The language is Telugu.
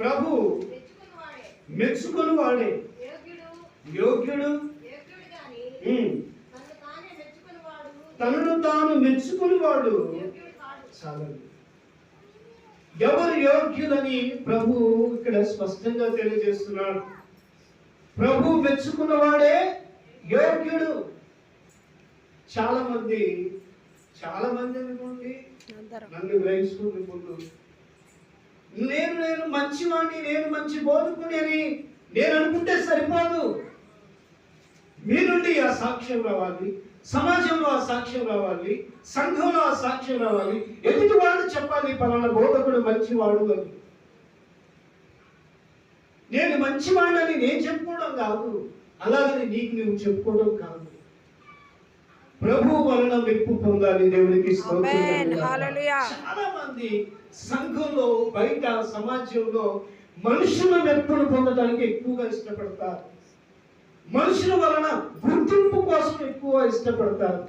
ప్రభు మెచ్చుకొని వాడే యోగ్యుడు. తనను తాను మెచ్చుకొని వాడు చాలు. ఎవరు యోగ్యులని ప్రభు ఇక్కడ స్పష్టంగా తెలియజేస్తున్నాడు. ప్రభు మెచ్చుకున్నవాడే యోగ్యుడు. చాలా మంది అనుకోండి నన్ను గ్రహిస్తుంది ముందు, నేను మంచివాడిని, నేను మంచి బోధకుని అని నేను అనుకుంటే సరిపోదు. మీ నుండి ఆ సాక్ష్యం రావాలి, సమాజంలో ఆ సాక్ష్యం రావాలి, సంఘంలో ఆ సాక్ష్యం రావాలి. ఎదుటి వాళ్ళు చెప్పాలి పలానా బోధకుడు మంచివాడు అని. నేను మంచివాడని నేను చెప్పుకోవడం కాదు, అలాగని నీకు నువ్వు చెప్పుకోవడం కాదు. ప్రభు వలన మెప్పు పొందాలి. దేవునికి స్తోత్రం. చాలా మంది సంఘంలో, బయట సమాజంలో మనుషుల మెప్పును పొందడానికి ఎక్కువగా ఇష్టపడతారు. మనుషుల వలన గుర్తింపు కోసం ఎక్కువ ఇష్టపడతారు.